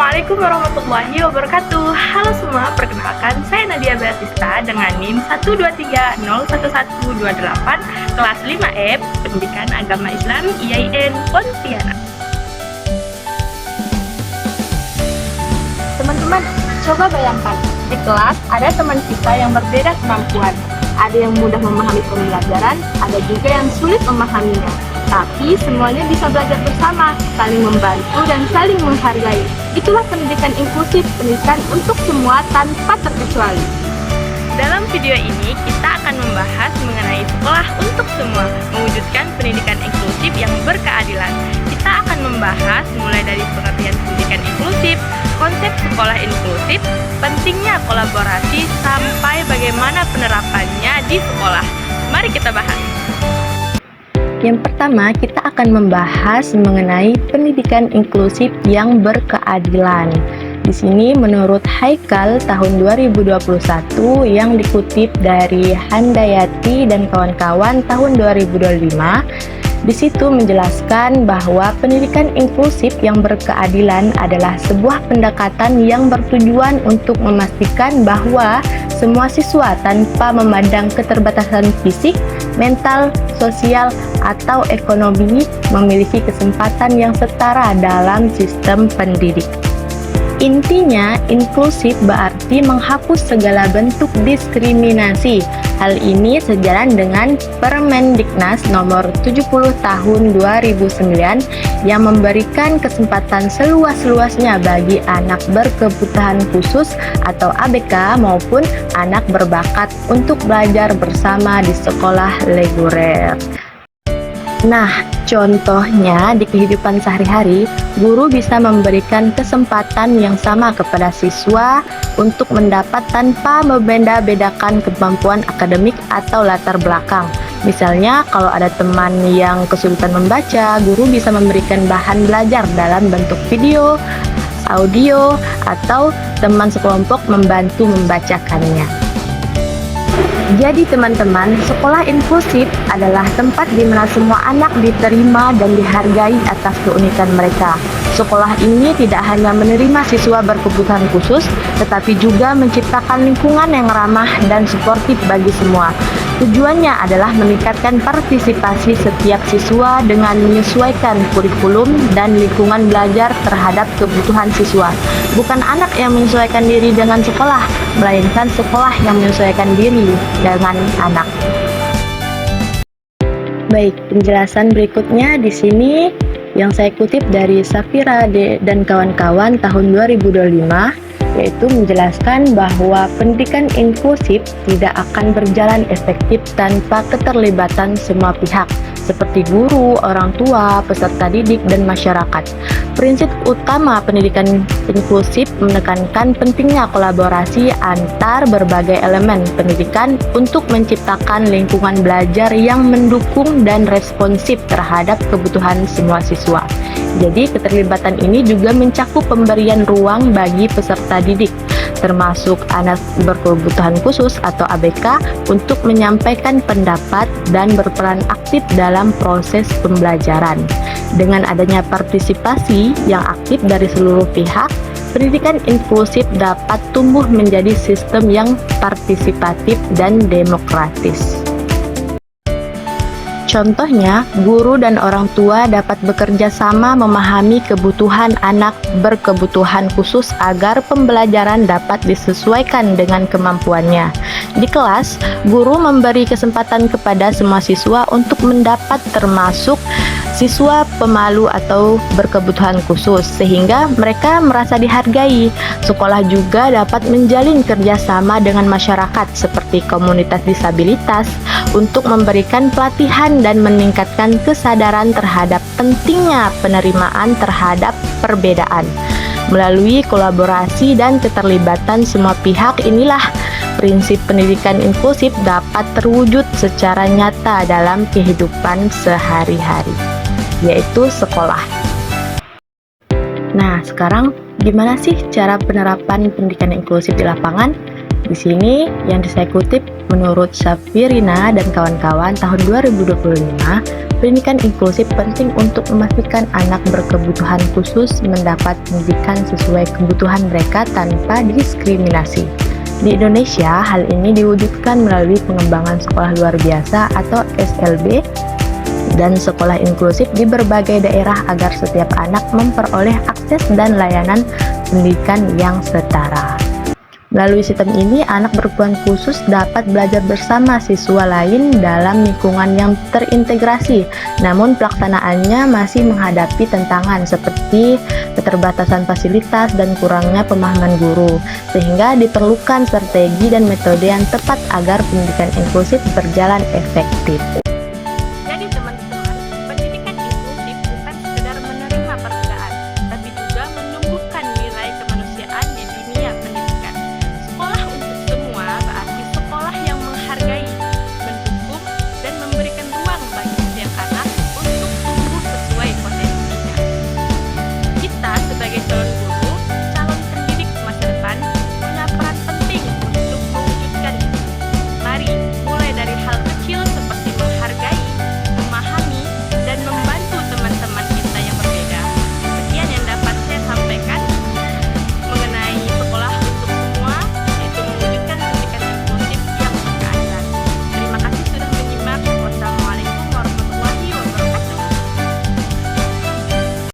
Assalamualaikum warahmatullahi wabarakatuh. Halo semua, perkenalkan saya Nadia Beatista dengan NIM 123011128 kelas 5F Pendidikan Agama Islam IAIN Pontianak. Teman-teman, coba bayangkan, di kelas ada teman kita yang berbeda kemampuan. Ada yang mudah memahami pembelajaran, ada juga yang sulit memahaminya. Tapi semuanya bisa belajar bersama, saling membantu dan saling menghargai. Itulah pendidikan inklusif, pendidikan untuk semua tanpa terkecuali. Dalam video ini kita akan membahas mengenai sekolah untuk semua, mewujudkan pendidikan inklusif yang berkeadilan. Kita akan membahas mulai dari pengertian pendidikan inklusif, konsep sekolah inklusif, pentingnya kolaborasi, sampai bagaimana penerapannya di sekolah. Mari kita bahas. Yang pertama, kita akan membahas mengenai pendidikan inklusif yang berkeadilan. Di sini menurut Haikal tahun 2021 yang dikutip dari Handayati dan kawan-kawan tahun 2025, di situ menjelaskan bahwa pendidikan inklusif yang berkeadilan adalah sebuah pendekatan yang bertujuan untuk memastikan bahwa semua siswa tanpa memandang keterbatasan fisik, mental, sosial, atau ekonomi memiliki kesempatan yang setara dalam sistem pendidik. Intinya, inklusif berarti menghapus segala bentuk diskriminasi. Hal ini sejalan dengan Permendiknas nomor 70 tahun 2009 yang memberikan kesempatan seluas-luasnya bagi anak berkebutuhan khusus atau ABK maupun anak berbakat untuk belajar bersama di sekolah reguler. Nah, contohnya di kehidupan sehari-hari, guru bisa memberikan kesempatan yang sama kepada siswa untuk mendapat tanpa membeda-bedakan kemampuan akademik atau latar belakang. Misalnya, kalau ada teman yang kesulitan membaca, guru bisa memberikan bahan belajar dalam bentuk video, audio, atau teman sekelompok membantu membacakannya. Jadi teman-teman, sekolah inklusif adalah tempat di mana semua anak diterima dan dihargai atas keunikan mereka. Sekolah ini tidak hanya menerima siswa berkebutuhan khusus, tetapi juga menciptakan lingkungan yang ramah dan suportif bagi semua. Tujuannya adalah meningkatkan partisipasi setiap siswa dengan menyesuaikan kurikulum dan lingkungan belajar terhadap kebutuhan siswa. Bukan anak yang menyesuaikan diri dengan sekolah, melainkan sekolah yang menyesuaikan diri dengan anak. Baik, penjelasan berikutnya di sini yang saya kutip dari Safira dan kawan-kawan tahun 2025, yaitu menjelaskan bahwa pendidikan inklusif tidak akan berjalan efektif tanpa keterlibatan semua pihak, seperti guru, orang tua, peserta didik, dan masyarakat. Prinsip utama pendidikan inklusif menekankan pentingnya kolaborasi antar berbagai elemen pendidikan untuk menciptakan lingkungan belajar yang mendukung dan responsif terhadap kebutuhan semua siswa. Jadi, keterlibatan ini juga mencakup pemberian ruang bagi peserta didik, termasuk anak berkebutuhan khusus atau ABK, untuk menyampaikan pendapat dan berperan aktif dalam proses pembelajaran. Dengan adanya partisipasi yang aktif dari seluruh pihak, pendidikan inklusif dapat tumbuh menjadi sistem yang partisipatif dan demokratis. Contohnya, guru dan orang tua dapat bekerja sama memahami kebutuhan anak berkebutuhan khusus agar pembelajaran dapat disesuaikan dengan kemampuannya. Di kelas, guru memberi kesempatan kepada semua siswa untuk mendapat, termasuk siswa pemalu atau berkebutuhan khusus, sehingga mereka merasa dihargai. Sekolah juga dapat menjalin kerjasama dengan masyarakat seperti komunitas disabilitas untuk memberikan pelatihan dan meningkatkan kesadaran terhadap pentingnya penerimaan terhadap perbedaan. Melalui kolaborasi dan keterlibatan semua pihak inilah prinsip pendidikan inklusif dapat terwujud secara nyata dalam kehidupan sehari-hari, yaitu sekolah. Nah, sekarang gimana sih cara penerapan pendidikan inklusif di lapangan? Di sini yang saya kutip Menurut Syafirina dan kawan-kawan tahun 2025, pendidikan inklusif penting untuk memastikan anak berkebutuhan khusus mendapat pendidikan sesuai kebutuhan mereka tanpa diskriminasi. Di Indonesia, hal ini diwujudkan melalui pengembangan sekolah luar biasa atau SLB dan sekolah inklusif di berbagai daerah agar setiap anak memperoleh akses dan layanan pendidikan yang setara. Melalui sistem ini, anak berkebutuhan khusus dapat belajar bersama siswa lain dalam lingkungan yang terintegrasi, namun pelaksanaannya masih menghadapi tantangan seperti keterbatasan fasilitas dan kurangnya pemahaman guru, sehingga diperlukan strategi dan metode yang tepat agar pendidikan inklusif berjalan efektif. Jadi teman-teman, pendidikan inklusif bukan sekedar menerima perbedaan, tapi juga menumbuhkan nilai kemanusiaan di dunia pendidikan. Sekolah untuk semua berarti sekolah yang menghargai, mendukung, dan memberikan ruang bagi setiap anak untuk tumbuh sesuai potensinya. Kita sebagai calon